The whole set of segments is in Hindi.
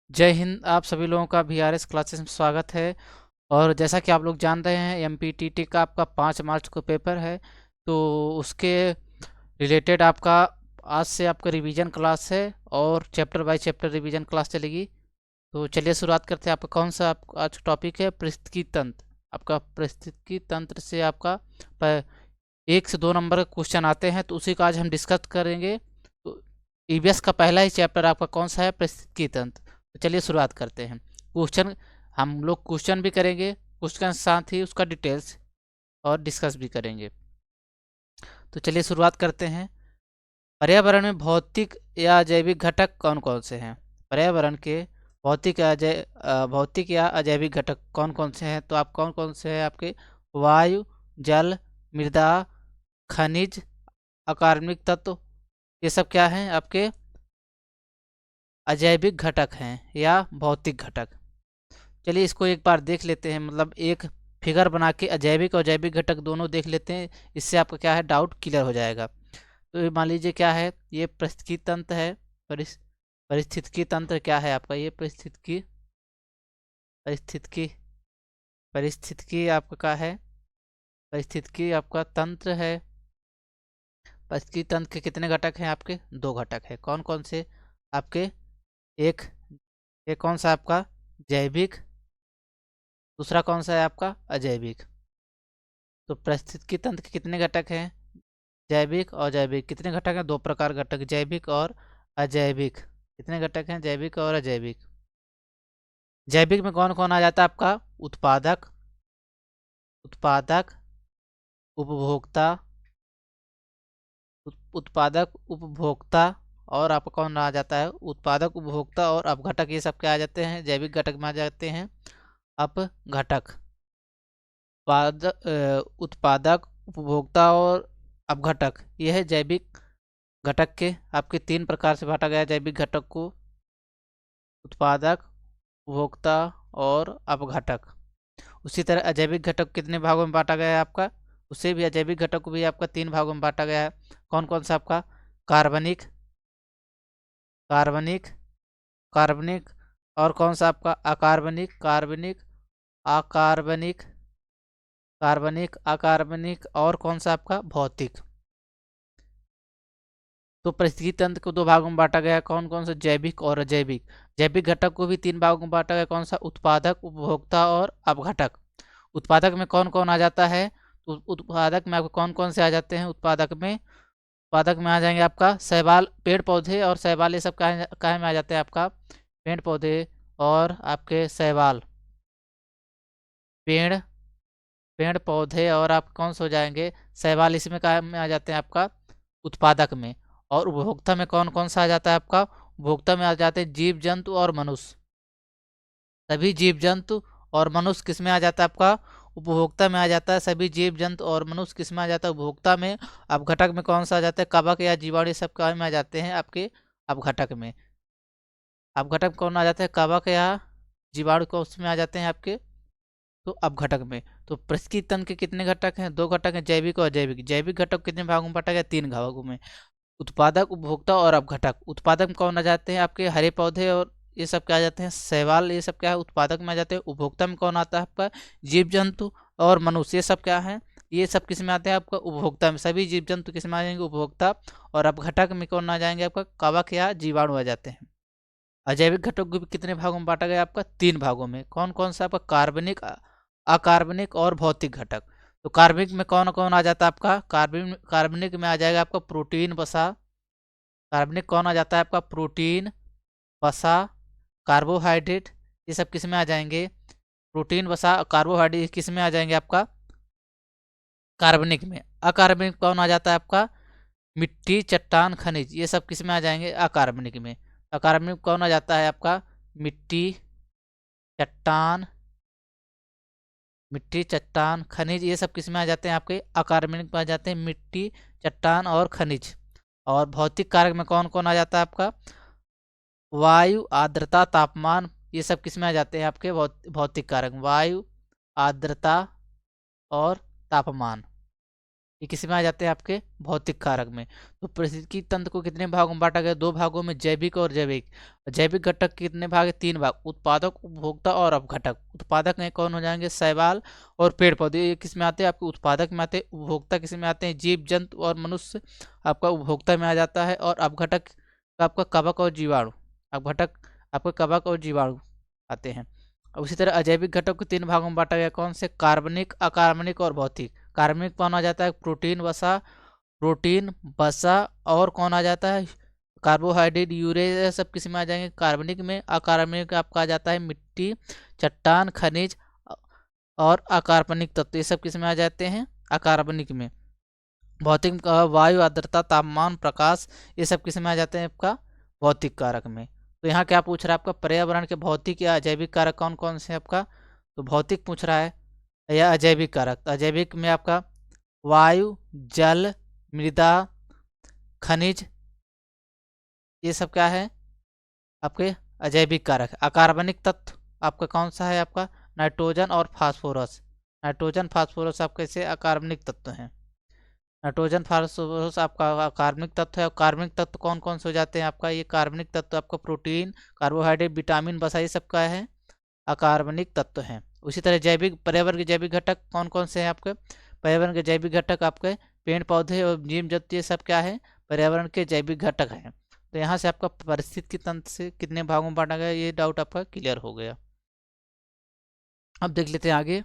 जय हिंद। आप सभी लोगों का वीआरएस क्लासेस में स्वागत है। और जैसा कि आप लोग जान रहे हैं, एमपीटीटी का आपका 5 मार्च को पेपर है। तो उसके रिलेटेड आपका आज से आपका रिवीजन क्लास है और chapter by chapter revision class चलेगी। तो चलिए शुरुआत करते हैं। आपका कौन सा आज टॉपिक है? पारिस्थितिकी तंत्र। आपका पारिस्थितिकी तंत्र से आपका 1 से 2 नंबर क्वेश्चन आते हैं, तो उसी का आज हम डिस्कस करेंगे। तो ईवीएस का पहला ही चैप्टर आपका कौन सा है? पारिस्थितिकी तंत्र। तो चलिए शुरुआत करते हैं। क्वेश्चन हम लोग क्वेश्चन भी करेंगे, क्वेश्चन साथ ही उसका डिटेल्स और डिस्कस भी करेंगे। तो चलिए शुरुआत करते हैं। पर्यावरण में भौतिक या जैविक घटक कौन कौन से हैं? पर्यावरण के भौतिक या अजैविक घटक कौन कौन से हैं? तो आप कौन कौन से हैं आपके? वायु, जल, मृदा, खनिज, अकार्बनिक तत्व, ये सब क्या हैं आपके? अजैविक घटक हैं या भौतिक घटक। चलिए इसको एक बार देख लेते हैं, मतलब एक फिगर बना के अजैविक और जैविक घटक दोनों देख लेते हैं। इससे आपका क्या है, डाउट क्लियर हो जाएगा। तो ये मान लीजिए क्या है, ये पारिस्थितिकी तंत्र है। परिस्थितिकी तंत्र क्या है आपका? ये परिस्थितिकी परिस्थितिकी आपका क्या है? परिस्थितिकी आपका तंत्र है। परिस्थितिकी तंत्र के कितने घटक हैं आपके? 2 घटक है। कौन कौन से आपके? एक एक कौन सा आपका? जैविक। दूसरा कौन सा है आपका? अजैविक। तो पारिस्थितिकी तंत्र के कितने घटक हैं? जैविक और जैविक। कितने घटक हैं? 2 प्रकार घटक, जैविक और अजैविक। कितने घटक हैं? जैविक और अजैविक। जैविक में कौन कौन आ जाता है आपका? उत्पादक, उत्पादक, उपभोक्ता, उत्पादक, उपभोक्ता। और आपका कौन आ जाता है? उत्पादक, उपभोक्ता और अपघटक। ये सब क्या आ जाते हैं? जैविक घटक में आ जाते हैं अपघटक। उत्पादक, उपभोक्ता और अपघटक, यह है जैविक घटक के आपके 3 प्रकार से बांटा गया है जैविक घटक को: उत्पादक, उपभोक्ता और अपघटक। उसी तरह अजैविक घटक कितने भागों में बांटा गया है आपका? उसे भी अजैविक घटक को भी आपका 3 भागों में बांटा गया है। कौन कौन सा आपका? कार्बनिक, कार्बनिक, कार्बनिक। और कौन सा आपका? अकार्बनिक, कार्बनिक, अकार्बनिक, कार्बनिक, अकार्बनिक। और कौन सा आपका? भौतिक। तो पारिस्थितिकी तंत्र को 2 भागों में बांटा गया है। कौन कौन सा? जैविक और अजैविक। जैविक घटक को भी 3 भागों में बांटा गया। कौन सा? उत्पादक, उपभोक्ता और अपघटक। उत्पादक में कौन कौन आ जाता है? तो उत्पादक में आपको कौन कौन से आ जाते हैं? उत्पादक में आ जाएंगे आपका शैवाल, पेड़ पौधे और शैवाल। ये सब काहे में आ जाते हैं आपका? पेड़ पौधे और आपके शैवाल। पेड़ पेड़ पौधे और आप कौन से हो जाएंगे? शैवाल। इसमें काहे में आ जाते हैं आपका? उत्पादक में। और उपभोक्ता में कौन कौन सा आ जाता है आपका? उपभोक्ता में आ जाते हैं जीव जंतु और मनुष्य। सभी जीव जंतु और मनुष्य किस में आ जाता है आपका? उपभोक्ता में आ जाता है। सभी जीव जंतु और मनुष्य किस में आ जाता है? उपभोक्ता में। अपघटक में कौन सा आ जाता है? कवक या जीवाणु, सब क्या में आ जाते हैं आपके? अपघटक में। अपघटक में कौन आ जाता है? कवक या जीवाणु को उसमें आ जाते हैं आपके तो अपघटक में। तो पारिस्थितिकी तंत्र के कितने घटक हैं? 2 घटक हैं, जैविक और अजैविक। जैविक घटक कितने भागों में बांटा गया? 3 भागों में: उत्पादक, उपभोक्ता और अपघटक। उत्पादक में कौन आ जाते हैं आपके? हरे पौधे और ये सब क्या आ जाते हैं? शैवाल। ये सब क्या है? उत्पादक में आ जाते हैं। उपभोक्ता में कौन आता है आपका? जीव जंतु और मनुष्य। ये सब क्या है? ये सब किस में आते हैं आपका? उपभोक्ता में। सभी जीव जंतु किस में आ जाएंगे? उपभोक्ता। और अपघटक में कौन आ जाएंगे आपका? कवक या जीवाणु आ जाते हैं। अजैविक घटक को भी कितने भागों में बांटा गया आपका? 3 भागों में। कौन कौन सा आपका? कार्बनिक, अकार्बनिक और भौतिक घटक। तो कार्बनिक में कौन कौन आ जाता है आपका? कार्बनिक में आ जाएगा आपका प्रोटीन, वसा। कार्बनिक कौन आ जाता है आपका? प्रोटीन, वसा, कार्बोहाइड्रेट। ये सब किस में आ जाएंगे? प्रोटीन, वसा, कार्बोहाइड्रेट किस में आ जाएंगे आपका? कार्बनिक में। अकार्बनिक कौन आ जाता है आपका? मिट्टी, चट्टान, खनिज। ये सब किस में आ जाएंगे? अकार्बनिक में। अकार्बनिक कौन आ जाता है आपका? मिट्टी, चट्टान, मिट्टी, चट्टान, खनिज। ये सब किस में आ जाते हैं आपके? अकार्बनिक में आ जाते हैं। मिट्टी, चट्टान और खनिज। और भौतिक कारक में कौन कौन आ जाता है आपका? वायु, आर्द्रता, तापमान। ये सब किस में आ जाते हैं आपके? भौतिक कारक। वायु, आर्द्रता और तापमान। ये किस में आ जाते हैं आपके भौतिक कारक में। तो पारिस्थितिकी तंत्र को कितने भागों में बांटा गया, दो भागों में, जैविक और जैविक। जैविक घटक कितने भाग है, तीन भाग, उत्पादक, उपभोक्ता और अपघटक। उत्पादक में कौन हो जाएंगे, शैवाल और पेड़ पौधे, ये किस में आते हैं आपके उत्पादक में आते हैं। उपभोक्ता किस में आते हैं, जीव जंतु और मनुष्य आपका उपभोक्ता में आ जाता है। और अपघटक आपका कवक और जीवाणु, अपघटक आपका कवक और जीवाणु आते हैं। उसी तरह अजैविक घटक को तीन भागों में बांटा गया, कौन से, कार्बनिक, अकार्बनिक और भौतिक। कार्बनिक कौन आ जाता है, प्रोटीन वसा और कौन आ जाता है, कार्बोहाइड्रेट, यूरिया, सब किस में आ जाएंगे, कार्बनिक में। अकार्बनिक आपका आ जाता है मिट्टी, चट्टान, खनिज और अकार्बनिक तत्व, ये सब किस में आ जाते हैं, अकार्बनिक में। भौतिक वायु, आर्द्रता, तापमान, प्रकाश, ये सब किस में आ जाते हैं आपका भौतिक कारक में। तो यहाँ क्या पूछ रहा है आपका, पर्यावरण के भौतिक या अजैविक कारक कौन कौन से आपका, तो भौतिक पूछ रहा है या अजैविक कारक। तो अजैविक में आपका वायु, जल, मृदा, खनिज, ये सब क्या है आपके अजैविक कारक। अकार्बनिक तत्व आपका कौन सा है, आपका नाइट्रोजन और फास्फोरस। नाइट्रोजन फास्फोरस आपके से अकार्बनिक तत्व हैं। नाइट्रोजन फास्फोरस आपका कार्बनिक तत्व है। और कार्बनिक तत्व कौन कौन से हो जाते हैं आपका, ये कार्बनिक तत्व आपका प्रोटीन, कार्बोहाइड्रेट, विटामिन, वसा, ये सब का है अकार्बनिक तत्व हैं। उसी तरह जैविक, पर्यावरण के जैविक घटक कौन कौन से हैं आपके, पर्यावरण के जैविक घटक आपके पेड़ पौधे और जीव जंतु, ये सब क्या है पर्यावरण के जैविक घटक हैं। तो यहाँ से आपका पारिस्थितिकी तंत्र से कितने भागों में बांटा गया, ये डाउट आपका क्लियर हो गया। अब देख लेते हैं आगे।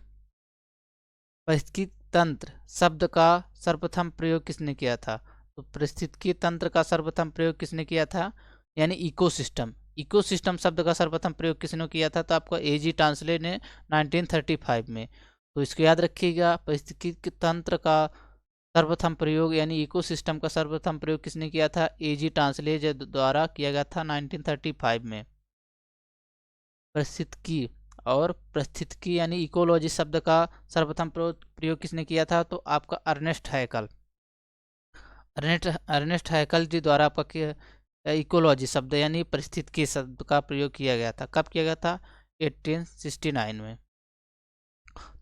पारिस्थितिकी तंत्र शब्द का सर्वप्रथम प्रयोग किसने किया था, तो पारिस्थितिकी तंत्र का सर्वप्रथम प्रयोग किसने किया था, यानी इकोसिस्टम। इकोसिस्टम शब्द का सर्वप्रथम प्रयोग किसने किया था, तो आपका एजी टांसले ने 1935 में। तो इसको याद रखिएगा, पारिस्थितिकी तंत्र का सर्वप्रथम प्रयोग यानी इकोसिस्टम का सर्वप्रथम प्रयोग किसने किया था, एजी टांसले द्वारा किया गया था 1935 में। पारिस्थितिकी और पारिस्थितिकी यानी इकोलॉजी शब्द का सर्वप्रथम प्रयोग किसने किया था, तो आपका अर्नेस्ट हैकल। अर्नेस्ट हैकल जी द्वारा आपका इकोलॉजी शब्द यानी पारिस्थितिकी शब्द का प्रयोग किया गया था। कब किया गया था, 1869 में।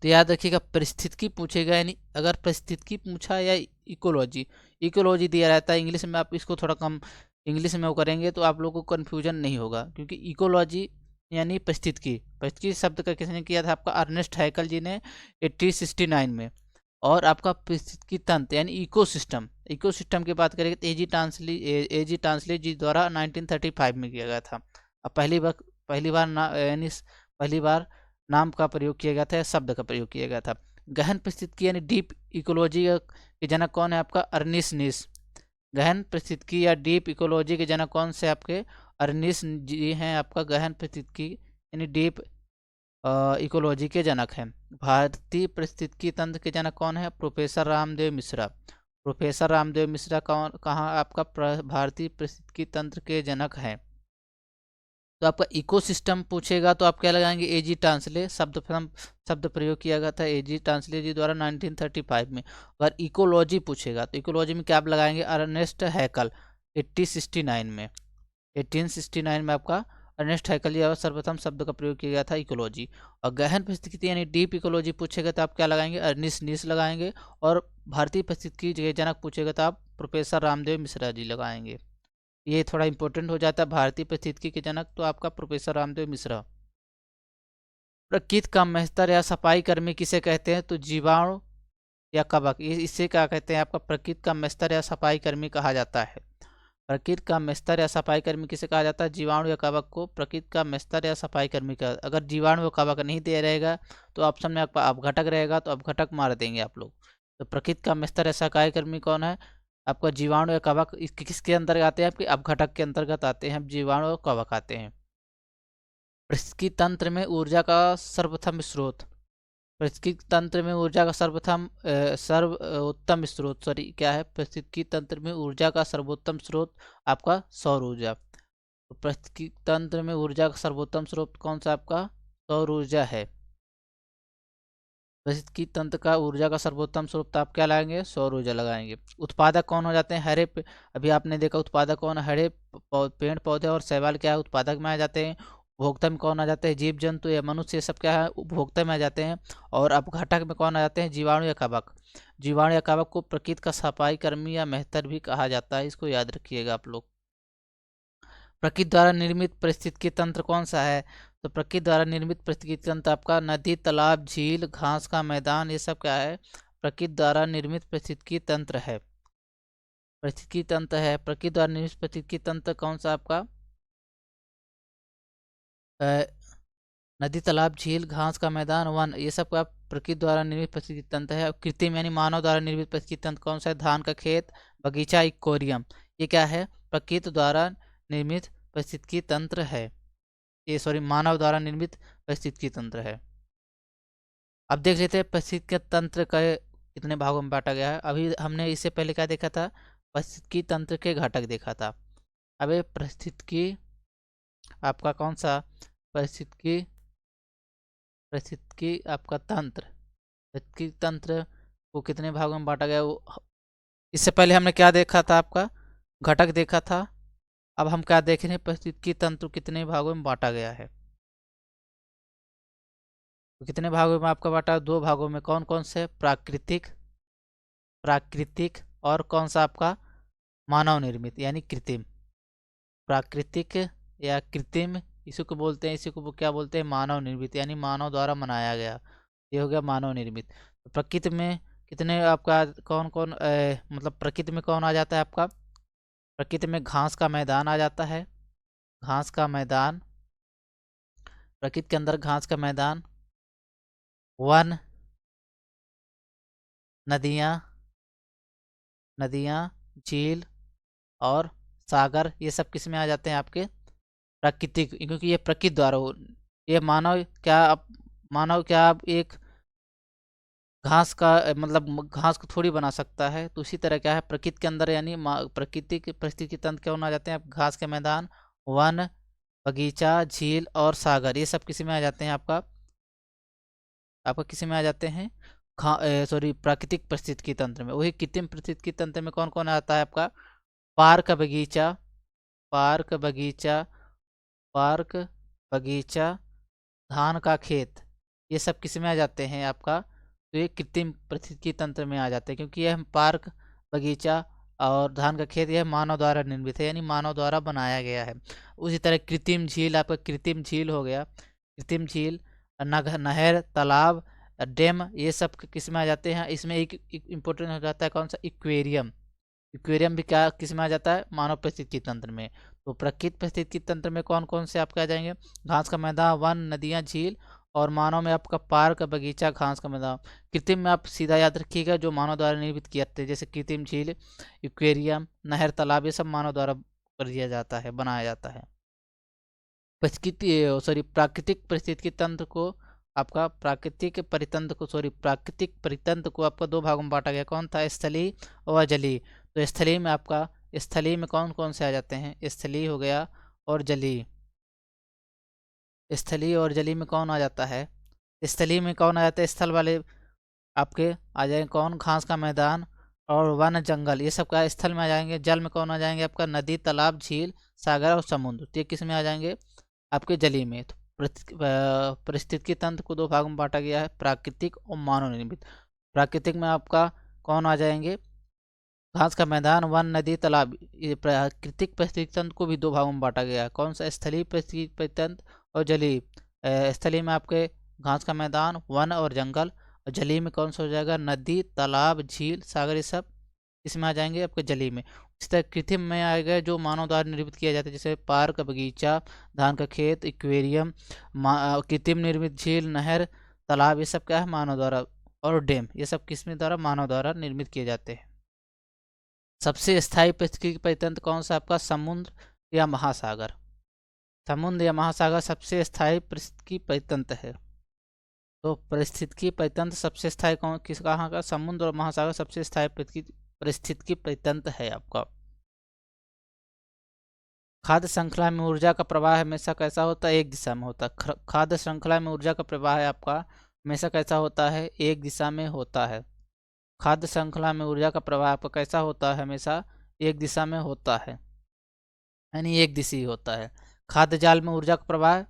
तो याद रखिएगा, पारिस्थितिकी पूछेगा यानी अगर पारिस्थितिकी पूछा या इकोलॉजी, इकोलॉजी दिया रहता है इंग्लिश में, आप इसको थोड़ा कम इंग्लिश में वो करेंगे तो आप लोगों को कन्फ्यूजन नहीं होगा, क्योंकि इकोलॉजी यानी पारिस्थितिकी, पारिस्थितिकी शब्द का किसने किया था, आपका अर्नेस्ट हैकल जी ने 1869 में। और आपका पारिस्थितिकी तंत्र यानी इकोसिस्टम, इकोसिस्टम की बात करेंगे तो एजी टांसली जी द्वारा 1935 में किया गया था। अब पहली बार यानी पहली बार नाम का प्रयोग किया गया था या शब्द का प्रयोग किया गया था। गहन पारिस्थितिकी यानी डीप इकोलॉजी के जनक कौन है, आपका अर्निस्ट नीस। गहन पारिस्थितिकी या डीप इकोलॉजी के जनक कौन से आपके अर्निस्ट जी हैं, आपका गहन पारिस्थितिकी यानी डीप इकोलॉजी के जनक हैं। भारतीय पारिस्थितिकी तंत्र के जनक कौन है, प्रोफेसर रामदेव मिश्रा। प्रोफेसर रामदेव मिश्रा कौन कहाँ आपका भारतीय पारिस्थितिकी तंत्र के जनक हैं। तो आपका इकोसिस्टम पूछेगा तो आप क्या लगाएंगे, एजी टांसले शब्द प्रयोग किया गया था एजी टांसले जी द्वारा 1935 में। अगर इकोलॉजी पूछेगा तो इकोलॉजी में क्या आप लगाएंगे, अर्नेस्ट हैकल 1869 में आपका अर्नेस्ट हैकल जी सर्वप्रथम शब्द का प्रयोग किया गया था इकोलॉजी। और गहन पारिस्थितिकी यानी डीप इकोलॉजी पूछेगा तो आप क्या लगाएंगे, अर्निस्ट नीस लगाएंगे। और भारतीय पारिस्थितिकी के जनक पूछेगा तो आप प्रोफेसर रामदेव मिश्रा जी लगाएंगे। ये थोड़ा इंपॉर्टेंट हो जाता है, भारतीय पारिस्थितिकी के जनक तो आपका प्रोफेसर रामदेव मिश्रा। प्रकृति का मेस्तर या सफाई कर्मी किसे कहते हैं, तो जीवाणु या कवक, इससे क्या कहते हैं आपका प्रकृति का मेस्तर या सफाई कर्मी कहा जाता है। प्रकृति का मेस्तर या सफाई कर्मी किसे कहा जाता है, जीवाणु या कवक को प्रकृति का मेस्तर या सफाई कर्मी का। अगर जीवाणु या कवक नहीं दे रहेगा तो ऑप्शन में आपका अपघटक रहेगा, तो अपघटक मार देंगे आप लोग। तो प्रकृति का मेस्तर या सफाई कर्मी कौन है, आपका जीवाणु या कवक। इसके किसके अंतर्गत आते हैं, आपके अपघटक के अंतर्गत आते हैं, जीवाणु और कवक आते हैं। पारिस्थितिकी तंत्र में ऊर्जा का सर्वोत्तम स्रोत, पारिस्थितिकी तंत्र में ऊर्जा का सर्वोत्तम स्रोत क्या है, पारिस्थितिकी तंत्र में ऊर्जा का सर्वोत्तम स्रोत आपका सौर ऊर्जा। तो पारिस्थितिकी तंत्र में ऊर्जा का सर्वोत्तम स्रोत कौन सा, आपका सौर ऊर्जा है। पारिस्थितिकी तंत्र का ऊर्जा का सर्वोत्तम स्रोत आप क्या लगाएंगे, सौर ऊर्जा लगाएंगे। उत्पादक कौन हो जाते हैं, अभी आपने देखा उत्पादक कौन है, हरे पेड़ पौधे और शैवाल क्या है उत्पादक में आ जाते हैं। उपभोक्ता में कौन आ जाते हैं, जीव जंतु या मनुष्य, ये सब क्या है उपभोक्ता में आ जाते हैं। और अपघटक में कौन आ जाते हैं, जीवाणु या कवक। जीवाणु या कवक को प्रकृति का सफाई कर्मी या मेहतर भी कहा जाता है, इसको याद रखिएगा आप लोग। प्रकृति द्वारा निर्मित पारिस्थितिकी तंत्र कौन सा है, तो प्रकृति द्वारा निर्मित पारिस्थितिकी तंत्र आपका नदी, तालाब, झील, घास का मैदान, ये सब क्या है प्रकृति द्वारा निर्मित पारिस्थितिकी तंत्र है। पारिस्थितिकी तंत्र है प्रकृति द्वारा निर्मित पारिस्थितिकी तंत्र कौन सा आपका, नदी, तालाब, झील, घास का मैदान, वन, ये सब का प्रकृति द्वारा निर्मित पारिस्थितिकी तंत्र है। कृत्रिम यानी मानव द्वारा निर्मित पारिस्थितिकी तंत्र कौन सा है, धान का खेत, बगीचा, इक्वेरियम, ये क्या है प्रकृति द्वारा निर्मित पारिस्थितिकी तंत्र है। ये सॉरी मानव द्वारा निर्मित पारिस्थितिकी तंत्र है। अब देख लेते हैं पारिस्थितिकी तंत्र का कितने भागों में बांटा गया है। अभी हमने इससे पहले क्या देखा था, पारिस्थितिकी तंत्र के घटक देखा था। अब ये पारिस्थितिकी आपका कौन सा पारिस्थितिकी आपका तंत्र, पारिस्थितिकी तंत्र को कितने भागों में बांटा गया, वो इससे पहले हमने क्या देखा था, आपका घटक देखा था। अब हम क्या देख रहे हैं, पारिस्थितिकी तंत्र कितने भागों में बांटा गया है। तो कितने भागों में आपका बांटा, दो भागों में। कौन कौन से, प्राकृतिक और कौन सा आपका मानव निर्मित यानी कृत्रिम। प्राकृतिक या कृत्रिम इसी को बोलते हैं, इसी को क्या बोलते हैं, मानव निर्मित यानी मानव द्वारा बनाया गया, ये हो गया मानव निर्मित। तो प्रकृति में कितने आपका कौन कौन मतलब प्रकृति में कौन आ जाता है आपका, प्रकृति में घास का मैदान आ जाता है, घास का मैदान, प्रकृति के अंदर घास का मैदान, वन, नदियाँ, झील और सागर, ये सब किस में आ जाते हैं आपके प्राकृतिक, क्योंकि ये प्रकृति द्वारा हो। ये मानव क्या आप एक घास का मतलब घास को थोड़ी बना सकता है। तो उसी तरह क्या है प्रकृति के अंदर यानी प्राकृतिक पारिस्थितिकी तंत्र क्या होना जाते हैं, आप घास के मैदान, वन, बगीचा, झील और सागर, ये सब किसी में आ जाते हैं आपका किसी में आ जाते हैं सॉरी प्राकृतिक पारिस्थितिकी तंत्र में। वही कृत्रिम पारिस्थितिकी तंत्र में कौन कौन आता है आपका, पार्क बगीचा, धान का खेत, ये सब किस में आ जाते हैं आपका, तो ये कृत्रिम पारिस्थितिकी तंत्र में आ जाते हैं, क्योंकि यह पार्क, बगीचा और धान का खेत यह मानव द्वारा निर्मित है यानी मानव द्वारा बनाया गया है। उसी तरह कृत्रिम झील आपका कृत्रिम झील हो गया, कृत्रिम झील, नहर, तालाब, डैम, ये सब किस में आ जाते हैं। इसमें एक इम्पोर्टेंट हो जाता है कौन सा, इक्वेरियम भी क्या किस में आ जाता है, मानव पारिस्थितिकी तंत्र में। तो प्रकृति पारिस्थितिकी तंत्र में कौन कौन से आपके आ जाएंगे, घास का मैदान, वन, नदियाँ, झील, और मानव में आपका पार्क, बगीचा, घास का मैदान। कृत्रिम में आप सीधा याद रखिएगा जो मानव द्वारा निर्मित किए जाते हैं, जैसे कृत्रिम झील, इक्वेरियम, नहर, तालाब, ये सब मानव द्वारा कर दिया जाता है, बनाया जाता है। प्राकृतिक पारिस्थितिकी तंत्र को प्राकृतिक परितंत्र को आपका दो भागों में बांटा गया, कौन था, स्थलीय और जलीय। तो स्थलीय में कौन कौन से आ जाते हैं, स्थलीय हो गया और जलीय। स्थलीय और जलीय में कौन आ जाता है, स्थलीय में कौन आ जाता है, स्थल वाले आपके आ जाएंगे कौन, घास का मैदान और वन, जंगल, ये सब का स्थल में आ जाएंगे। जल में कौन आ जाएंगे आपका, नदी, तालाब, झील, सागर और समुद्र, तो ये किस में आ जाएंगे आपके जलीय में। तो पारिस्थितिकी तंत्र को दो भागों में बांटा गया है, प्राकृतिक और मानव निर्मित। प्राकृतिक में आपका कौन आ जाएंगे, घास का मैदान, वन, नदी, तालाब। ये प्राकृतिक पारिस्थितिकी तंत्र को भी दो भागों में बांटा गया है, कौन सा, स्थलीय पारिस्थितिकी तंत्र और जलीय। स्थलीय में आपके घास का मैदान, वन और जंगल, और जलीय में कौन सा हो जाएगा, नदी, तालाब, झील, सागर, ये सब इसमें आ जाएंगे आपके जलीय में। इस तरह कृत्रिम में आएगा जो मानव द्वारा निर्मित किया जाता है, जैसे पार्क, बगीचा, धान का खेत, इक्वेरियम, कृत्रिम निर्मित झील, नहर, तालाब, ये सब क्या है मानव द्वारा, और डैम, ये सब किसमें द्वारा, मानव द्वारा निर्मित किए जाते हैं। सबसे स्थायी पारिस्थितिकी तंत्र कौन सा आपका, समुद्र या महासागर। समुद्र या महासागर सबसे स्थायी पारिस्थितिकी तंत्र है। तो पारिस्थितिकी तंत्र सबसे स्थायी कहाँ का, समुद्र और महासागर सबसे स्थायी पारिस्थितिकी तंत्र है आपका। खाद्य श्रृंखला में ऊर्जा का प्रवाह हमेशा कैसा होता है, एक दिशा में होता है। खाद्य श्रृंखला में ऊर्जा का प्रवाह है आपका हमेशा कैसा होता है, एक दिशा में होता है। खाद्य श्रृंखला में ऊर्जा का प्रवाह आपका कैसा होता है, हमेशा एक दिशा में होता है, यानी एक दिशी होता है। खाद्य जाल में ऊर्जा का प्रवाह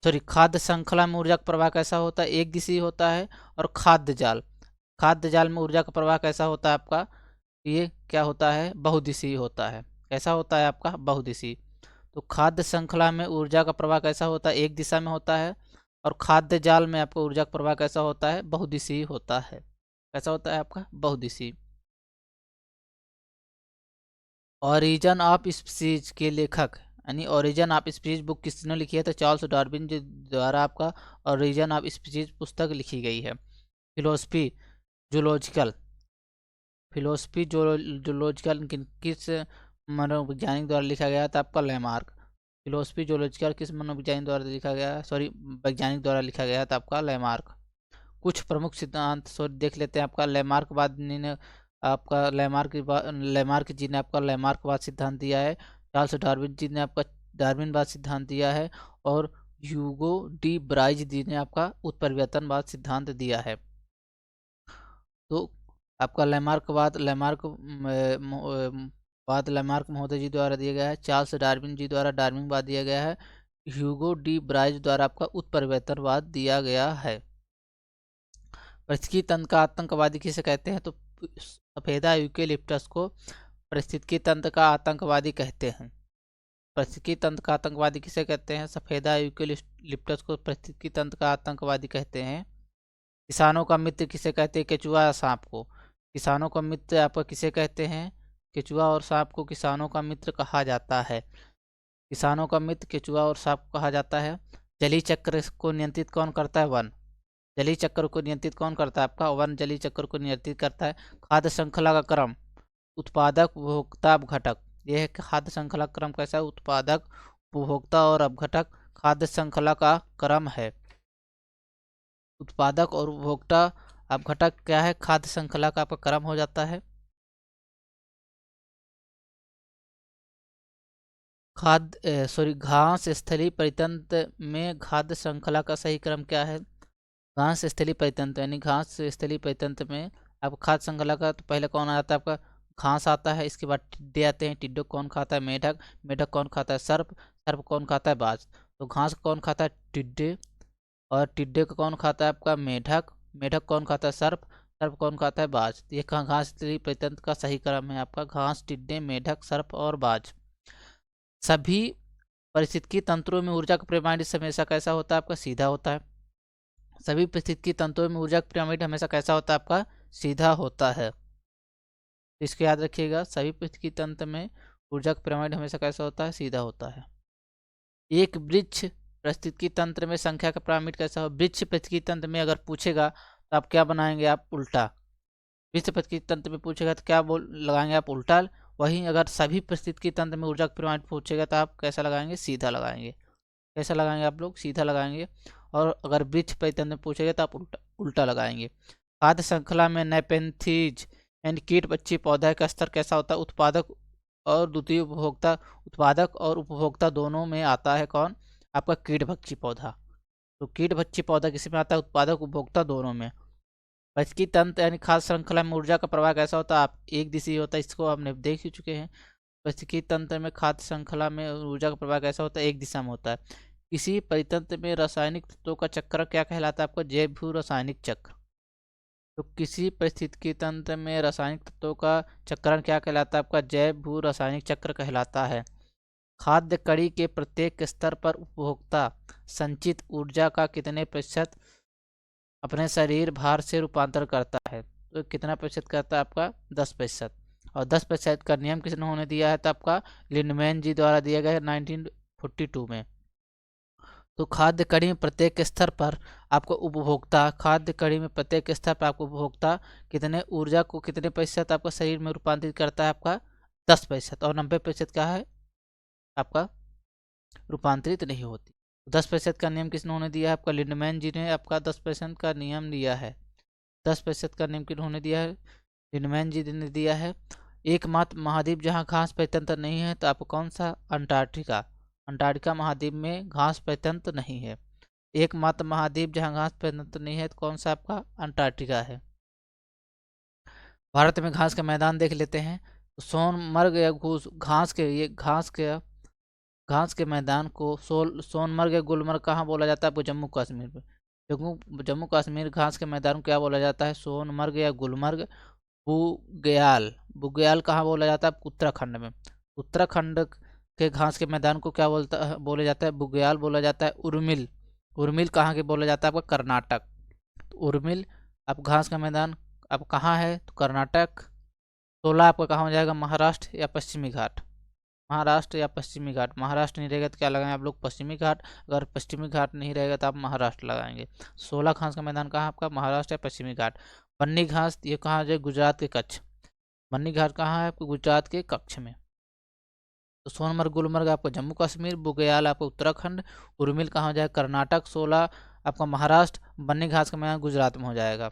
सॉरी, खाद्य श्रृंखला में ऊर्जा का प्रवाह कैसा होता है? एक दिशीय होता है। और खाद्य जाल में ऊर्जा का प्रवाह कैसा होता है आपका? ये क्या होता है? बहुदिशीय होता है। कैसा होता है आपका? बहुदिशीय। तो खाद्य श्रृंखला में ऊर्जा का प्रवाह कैसा होता है? एक दिशा में होता है। और खाद्य जाल में आपका ऊर्जा का प्रवाह कैसा होता है? बहुदिशीय होता है। कैसा होता है आपका? बहुदिशीय। ओरिजिन ऑफ स्पीसीज के लेखक, यानी ओरिजिन ऑफ स्पीसीज बुक किसने लिखी है? तो चार्ल्स डार्विन जी द्वारा आपका ओरिजिन ऑफ स्पीसीज पुस्तक लिखी गई है। फिलोसफी जूलॉजिकल, फिलोसफी जूलॉजिकल किस मनोवैज्ञानिक द्वारा लिखा गया था? आपका लैमार्क। फिलोसफी जूलॉजिकल किस मनोवैज्ञानिक द्वारा लिखा गया? सॉरी, वैज्ञानिक द्वारा लिखा गया था आपका लैमार्क। कुछ प्रमुख सिद्धांत सॉरी देख लेते हैं। आपका लैमार्कवाद ने आपका लैमार्क जी ने आपका लैमार्कवाद सिद्धांत दिया है। चार्ल्स डार्विन जी ने आपका डार्विनवाद सिद्धांत दिया है। और ह्यूगो डी ब्राइज जी ने आपका उत्परिवर्तनवाद सिद्धांत दिया है। तो आपका लैमार्क महोदय जी द्वारा दिया गया है। चार्ल्स डार्विन जी द्वारा डार्विनवाद दिया गया है। ह्यूगो डी ब्राइज द्वारा आपका उत्परिवर्तनवाद दिया गया है। पारिस्थितिकी तंत्र का आतंकवादी किसे कहते हैं? तो सफेदा यूकेलिप्टस को पारिस्थितिकी तंत्र का आतंकवादी कहते हैं। पारिस्थितिकी तंत्र का आतंकवादी किसे कहते हैं? सफेदा यूकेलिप्टस को पारिस्थितिकी तंत्र का आतंकवादी कहते हैं। किसानों का मित्र किसे कहते हैं? केचुआ या सांप को। किसानों का मित्र आपका किसे कहते हैं? केचुआ और सांप को किसानों का मित्र कहा जाता है। किसानों का मित्र केचुआ और सांप को कहा जाता है। जलीय चक्र को नियंत्रित कौन करता है? वन। जलीय चक्र को नियंत्रित कौन करता है? आपका वन जलीय चक्र को नियंत्रित करता है। खाद्य श्रृंखला का क्रम, उत्पादक, उपभोक्ता, अपघटक। यह है खाद्य श्रृंखला क्रम कैसा है? उत्पादक, उपभोक्ता और अपघटक खाद्य श्रृंखला का क्रम है। उत्पादक और उपभोक्ता अपघटक क्या है? खाद्य श्रृंखला का आपका क्रम हो जाता है। घास स्थलीय परितंत्र में खाद्य श्रृंखला का सही क्रम क्या है? घास स्थलीय परितंत्र, यानी घास स्थलीय परितंत्र में आपको खाद्य श्रृंखला का तो पहले कौन आता है? आपका घास आता है। इसके बाद टिड्डे आते हैं। टिड्डे कौन खाता है? मेढक। मेढक कौन खाता है? सर्प। सर्प कौन खाता है? बाज। तो घास कौन खाता है? टिड्डे। और टिड्डे को कौन खाता है? आपका मेढक। मेढक कौन खाता है? सर्प। सर्प कौन खाता है? बाज। ये घास स्थलीय परितंत्र का सही क्रम है आपका घास, टिड्डे, मेढक, सर्प और बाज। सभी पारिस्थितिकी तंत्रों में ऊर्जा का पिरामिड हमेशा कैसा होता है? आपका सीधा होता है। सभी पारिस्थितिकी तंत्रों में ऊर्जा का पिरामिड हमेशा कैसा होता है? आपका सीधा होता है। इसको याद रखिएगा, सभी पारिस्थितिकी तंत्र में ऊर्जा का पिरामिड हमेशा कैसा होता है? सीधा होता है। एक वृक्ष पारिस्थितिकी तंत्र में संख्या का पिरामिड कैसा हो? वृक्ष पारिस्थितिकी तंत्र में अगर पूछेगा तो आप क्या बनाएंगे? आप उल्टा। वृक्ष पारिस्थितिकी तंत्र में पूछेगा तो क्या बोल लगाएंगे? आप उल्टा। वहीं अगर सभी पारिस्थितिकी तंत्र में ऊर्जा का पिरामिड पूछेगा तो आप कैसा लगाएंगे? सीधा लगाएंगे। कैसा लगाएंगे आप लोग? सीधा लगाएंगे। और अगर वृक्ष परितंत्र में पूछेगा तो आप उल्टा लगाएंगे। खाद्य श्रृंखला में नेपेंथीज यानी कीट बच्ची पौधा का स्तर कैसा होता है? उत्पादक और द्वितीय उपभोक्ता, उत्पादक और उपभोक्ता दोनों में आता है। कौन? आपका कीट भक्षी पौधा। तो कीट भक्षी पौधा किसी में आता है? उत्पादक उपभोक्ता दोनों में। पारिस्थितिकी तंत्र यानी खाद्य श्रृंखला में ऊर्जा का प्रवाह कैसा होता है? आप एक दिशीय होता है। इसको हमने देख ही चुके हैं। पारिस्थितिकी तंत्र में खाद्य श्रृंखला में ऊर्जा का प्रवाह कैसा होता है? एक दिशा में होता है। किसी परितंत्र में रासायनिक तत्वों का चक्र क्या कहलाता है? आपका जैव भू रासायनिक चक्र। तो किसी परिस्थितिकी तंत्र में रासायनिक तत्वों का चक्रण क्या कहलाता है? आपका जैव भू रासायनिक चक्र कहलाता है। खाद्य कड़ी के प्रत्येक स्तर पर उपभोक्ता संचित ऊर्जा का कितने प्रतिशत अपने शरीर भार से रूपांतर करता है? तो कितना प्रतिशत करता है? आपका 10%। और 10% का नियम किसने दिया है? तो आपका लिंडमैन जी द्वारा दिया गया है 1942 में। तो खाद्य कड़ी में प्रत्येक स्तर पर आपको उपभोक्ता कितने ऊर्जा को कितने प्रतिशत आपका शरीर में रूपांतरित करता है? आपका 10%। और 90% क्या है? आपका रूपांतरित नहीं होती। 10% का नियम किसने दिया है? आपका लिंडमैन जी ने आपका 10% का नियम दिया है। 10% का नियम किन्होंने दिया है? लिंडमैन जी ने दिया है। एकमात्र महाद्वीप जहाँ घास परितंत्र नहीं है तो आपको कौन सा? अंटार्कटिका। अंटार्कटिका महाद्वीप में घास परितंत्र नहीं है। एकमात्र महाद्वीप जहाँ घास परितंत्र नहीं है तो कौन सा? आपका अंटार्कटिका है। भारत में घास का मैदान देख लेते हैं। तो सोनमर्ग या घास के मैदान को सोनमर्ग या गुलमर्ग कहाँ बोला जाता है आपको? जम्मू कश्मीर में। जम्मू कश्मीर घास के मैदान को क्या बोला जाता है? सोनमर्ग या गुलमर्ग। बुग्याल, बुग्याल कहाँ बोला जाता है? उत्तराखंड में। उत्तराखंड के घास के मैदान को क्या बोला जाता है? बुग्याल बोला जाता है। उर्मिल, उर्मिल कहाँ के बोला जाता है? आपका कर्नाटक। तो उर्मिल आप घास का मैदान अब कहाँ है? तो कर्नाटक। 16 आपका कहाँ हो जाएगा? महाराष्ट्र या पश्चिमी घाट। महाराष्ट्र या पश्चिमी घाट। महाराष्ट्र नहीं रहेगा तो क्या लगाएंगे आप लोग? पश्चिमी घाट। अगर पश्चिमी घाट नहीं रहेगा तो आप महाराष्ट्र लगाएंगे। 16 घास का मैदान कहाँ आपका? महाराष्ट्र या पश्चिमी घाट। बन्नी घास ये कहाँ है? गुजरात के कच्छ। बन्नी घाट कहाँ है आपको? गुजरात के कच्छ में। तो सोनमर्ग गुलमर्ग आपका जम्मू कश्मीर, बुग्याल आपका उत्तराखंड, उर्मिल कहाँ हो जाएगा? कर्नाटक, 16 आपका महाराष्ट्र, बन्नी घास का मैदान गुजरात में हो जाएगा।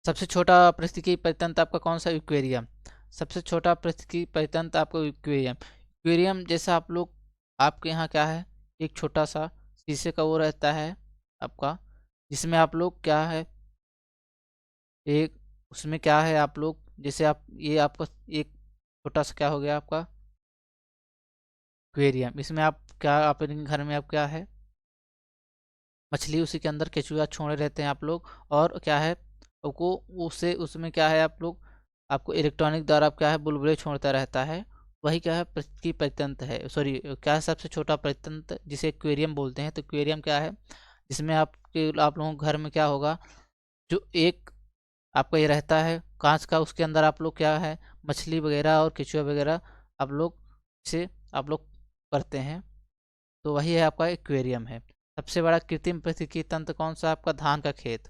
सबसे छोटा पारिस्थितिकी परितंत्र आपका कौन सा? इक्वेरियम। सबसे छोटा पारिस्थितिकी परितंत्र आपको इक्वेरियम। इक्वेरियम जैसा आप लोग आपके यहाँ क्या है? एक छोटा सा शीशे का वो रहता है आपका, जिसमें आप लोग क्या है, एक उसमें क्या है आप लोग, जैसे आप ये आपका एक छोटा सा क्या हो गया आपका? एक्वेरियम। इसमें आप क्या अपने घर में आप क्या है? मछली, उसी के अंदर केचुआ छोड़े रहते हैं आप लोग, और क्या है आपको उससे उसमें क्या है आप लोग आपको इलेक्ट्रॉनिक द्वारा आप क्या है बुलबुले छोड़ता रहता है। वही क्या है? पारिस्थितिकी परितंत्र है। सॉरी, क्या है सबसे छोटा परितंत्र जिसे एक्वेरियम बोलते हैं। तो एक्वेरियम क्या है? जिसमें आप लोगों के घर में क्या होगा, जो एक आपका ये रहता है कांच का, उसके अंदर आप लोग क्या है मछली वगैरह और केचुआ वगैरह आप लोग से आप लोग करते हैं। तो वही है आपका एक्वेरियम है। सबसे बड़ा कृत्रिम पारिस्थितिकी तंत्र कौन सा? आपका धान का खेत।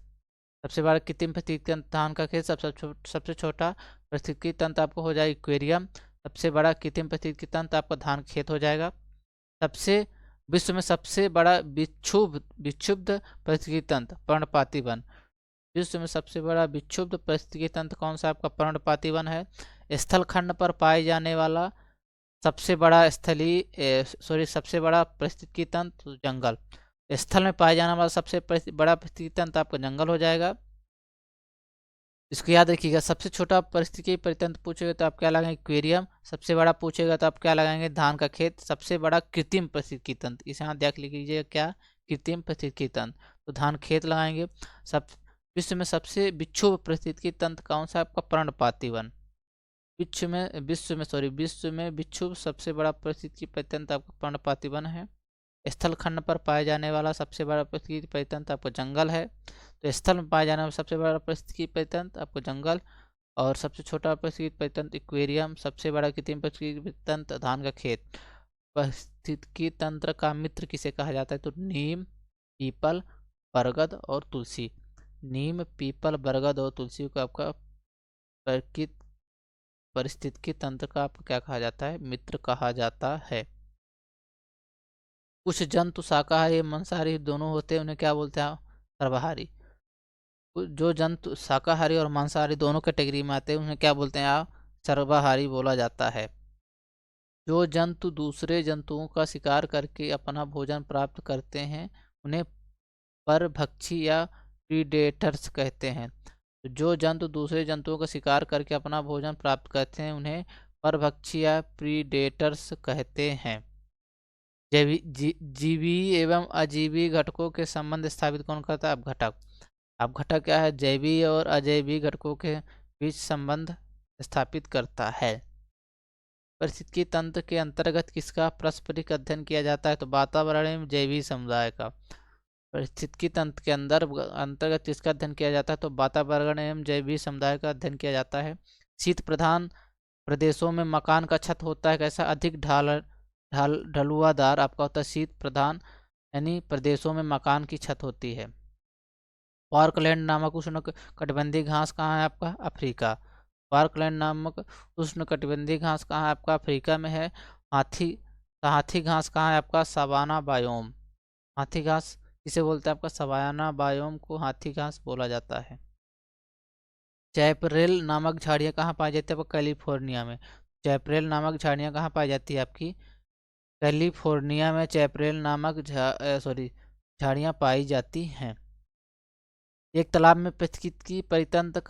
सबसे बड़ा कृत्रिम पारिस्थितिकी तंत्र धान का खेत। सबसे छोटा पारिस्थितिकी तंत्र आपको हो जाएगा एक्वेरियम। सबसे बड़ा कृत्रिम पारिस्थितिकी तंत्र आपका धान खेत हो जाएगा। सबसे विश्व में सबसे बड़ा विक्षुब्ध पारिस्थितिकी तंत्र पर्णपाती वन। विश्व में सबसे बड़ा विक्षुब्ध पारिस्थितिकी तंत्र कौन सा? आपका पर्णपाती वन है। स्थल खंड पर पाए जाने वाला सबसे बड़ा सबसे बड़ा पारिस्थितिकी तंत्र जंगल। स्थल में पाए जाने वाला सबसे बड़ा पारिस्थितिकी तंत्र आपका जंगल हो जाएगा। इसको याद रखिएगा। सबसे छोटा पारिस्थितिकी परितंत्र पूछेगा तो आप क्या लगाएंगे? एक्वेरियम। सबसे बड़ा पूछेगा तो आप क्या लगाएंगे? धान का खेत। सबसे बड़ा कृत्रिम पारिस्थितिकी तंत्र, इसे यहाँ देख लीजिएगा क्या? कृत्रिम पारिस्थितिकी तंत्र, तो धान खेत लगाएंगे। सब विश्व में सबसे विक्षुब्ध पारिस्थितिकी तंत्र कौन सा? आपका पर्णपाती वन। विश्व में विक्षुब्ध सबसे बड़ा पारिस्थितिकी परितंत्र आपका पर्णपाती वन है। स्थल खंड पर पाए जाने वाला सबसे बड़ा पारिस्थितिकी परितंत्र आपका जंगल है। तो स्थल में पाए जाने वाला सबसे बड़ा पारिस्थितिकी परितंत्र आपको जंगल, और सबसे छोटा पारिस्थितिकी परितंत्र एक्वेरियम। सबसे बड़ा कृत्रिम पारिस्थितिकी तंत्र धान का खेत। पारिस्थितिकी तंत्र का मित्र किसे कहा जाता है? तो नीम, पीपल, बरगद और तुलसी। नीम, पीपल, बरगद और तुलसी को आपका पारिस्थितिकी तंत्र का आपको क्या कहा जाता है? मित्र कहा जाता है। कुछ जंतु शाकाहारी मांसाहारी दोनों होते हैं, उन्हें क्या बोलते हैं? सर्वाहारी। जो जंतु शाकाहारी और मांसाहारी दोनों कैटेगरी में आते हैं उन्हें क्या बोलते हैं? सर्वाहारी बोला जाता है। जो जंतु दूसरे जंतुओं का शिकार करके अपना भोजन प्राप्त करते हैं उन्हें परभक्षी या प्रीडेटर्स कहते हैं। तो जो जंतु दूसरे जंतुओं का शिकार करके अपना भोजन प्राप्त करते हैं उन्हें परभक्षी या प्रीडेटर्स कहते हैं। जीवी एवं अजीवी घटकों के संबंध स्थापित कौन करता है? अब घटक। अब घटक क्या है? जैवी और अजैवी घटकों के बीच संबंध स्थापित करता है। पारिस्थितिकी तंत्र के अंतर्गत किसका पारस्परिक अध्ययन किया जाता है? तो वातावरण एवं जैवी समुदाय का। पारिस्थितिकी तंत्र के अंतर्गत किसका अध्ययन किया जाता है? तो वातावरण एवं जैवी समुदाय का अध्ययन किया जाता है। शीत प्रधान प्रदेशों में मकान का छत होता है कैसा? अधिक ढलुआदार आपका होता है। शीत प्रधान यानी प्रदेशों में मकान की छत होती है। पार्कलैंड नामक उष्णकटिबंधीय घास कहाँ है आपका? अफ्रीका। पार्कलैंड नामक उष्णकटिबंधीय घास कहाँ है आपका? अफ्रीका में है। हाथी घास कहाँ है आपका? Savanna biome. हाथी घास किसे बोलते हैं? आपका सवाना बायोम को हाथी घास बोला जाता है। चैपरेल नामक झाड़ियाँ कहाँ पाई जाती है? आपका कैलिफोर्निया में। चैपरेल नामक झाड़ियाँ कहाँ पाई जाती है? आपकी कैलिफोर्निया में चैपरेल नामक झाड़ियाँ पाई जाती हैं। एक तालाब में पारिस्थितिकी परितंत्र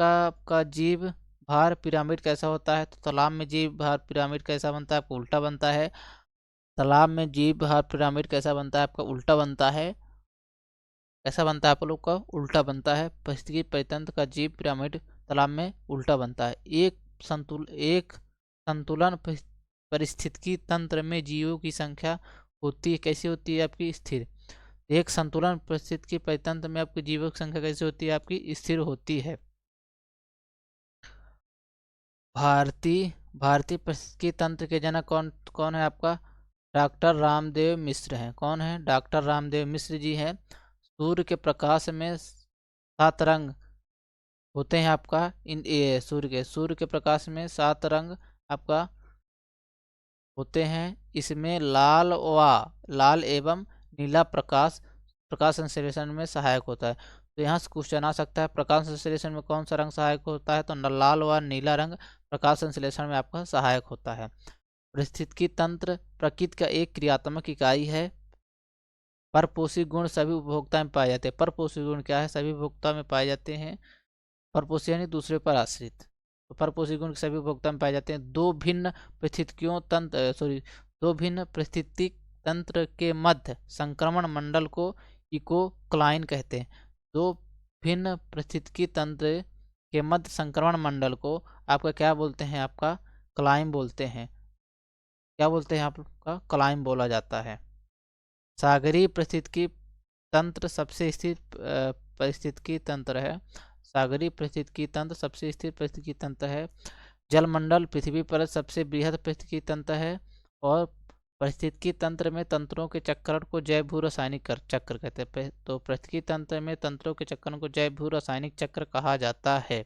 का जीव भार पिरामिड कैसा होता है? तो तालाब में जीव भार पिरामिड कैसा बनता है? आपका उल्टा बनता है। तालाब में जीव भार पिरामिड कैसा बनता है? आपका उल्टा बनता है। कैसा बनता है आप लोग का? उल्टा बनता है। पारिस्थितिकी परितंत्र का जीव पिरामिड तालाब में उल्टा बनता है। एक संतुलन परिस्थितिकी तंत्र में जीवों की संख्या होती है, कैसी होती है? आपकी स्थिर। एक संतुलन परिस्थितिकी परितंत्र में आपकी जीवों की संख्या कैसी होती है? आपकी स्थिर होती है। भारतीय परिस्थितिकी तंत्र के जनक कौन कौन है? आपका डॉक्टर रामदेव मिश्र हैं। कौन है? डॉक्टर रामदेव मिश्र जी हैं। सूर्य के प्रकाश में 7 रंग होते हैं आपका। सूर्य के प्रकाश में 7 रंग आपका होते हैं। इसमें लाल एवं नीला प्रकाश संश्लेषण में सहायक होता है। तो यहाँ से क्वेश्चन आ सकता है, प्रकाश संश्लेषण में कौन सा रंग सहायक होता है? तो लाल व नीला रंग प्रकाश संश्लेषण में आपका सहायक होता है। पारिस्थितिकी तंत्र प्रकृति का एक क्रियात्मक इकाई है। परपोषी गुण सभी उपभोक्ता में पाए जाते हैं। परपोषी गुण क्या है? सभी उपभोक्ता में पाए जाते हैं। परपोषी यानी दूसरे पर आश्रित। तो परपोषी गुण सभी उपभोक्ता में पाए जाते हैं। दो भिन्न पारिस्थितिक तंत्र के मध्य संक्रमण मंडल को इकोक्लाइन कहते हैं। दो भिन्न पारिस्थितिकी तंत्र के मध्य संक्रमण मंडल को आपका क्या बोलते हैं? आपका क्लाइम बोलते हैं। क्या बोलते हैं? आपका क्लाइम बोला जाता है। सागरीय पारिस्थितिकी तंत्र सबसे स्थिर पारिस्थितिकी तंत्र है। सागरीय पारिस्थितिकी तंत्र सबसे स्थिर पारिस्थितिकी तंत्र है। जलमंडल पृथ्वी पर सबसे बृहद पारिस्थितिकी तंत्र है। और पारिस्थितिकी तंत्र में तंत्रों के चक्रण को जैव भू रासायनिक चक्र कहते हैं। तो पारिस्थितिकी तंत्र में तंत्रों के चक्रण को जैव भू रासायनिक चक्र कहा जाता है।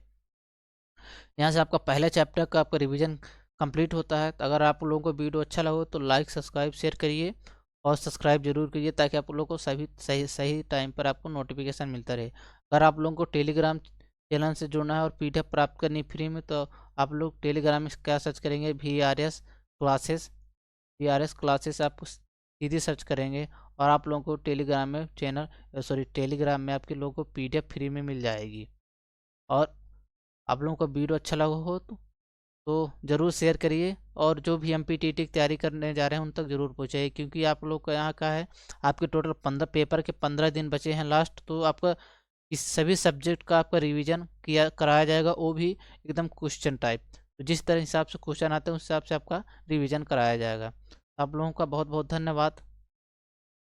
यहाँ से आपका पहले चैप्टर का आपका रिवीजन कंप्लीट होता है। तो अगर आप लोगों को वीडियो अच्छा लगे तो लाइक सब्सक्राइब शेयर करिए और सब्सक्राइब जरूर करिए, ताकि आप लोगों को सही टाइम पर आपको नोटिफिकेशन मिलता रहे। अगर आप लोगों को टेलीग्राम चैनल से जुड़ना है और PDF प्राप्त करनी फ्री में, तो आप लोग टेलीग्राम में क्या सर्च करेंगे? VRS क्लासेस आप सीधी सर्च करेंगे और आप लोगों को टेलीग्राम में आपके लोगों को PDF फ्री में मिल जाएगी। और आप लोगों को वीडियो अच्छा लगा हो तो ज़रूर शेयर करिए, और जो भी MPTT की तैयारी करने जा रहे हैं उन तक ज़रूर पहुँचाइए, क्योंकि आप लोग का यहाँ का है आपके टोटल 15 पेपर के 15 दिन बचे हैं लास्ट। तो आपका इस सभी सब्जेक्ट का आपका रिवीजन कराया जाएगा, वो भी एकदम क्वेश्चन टाइप। तो जिस तरह हिसाब से क्वेश्चन आते हैं उस हिसाब से आपका रिवीजन कराया जाएगा। आप लोगों का बहुत बहुत धन्यवाद।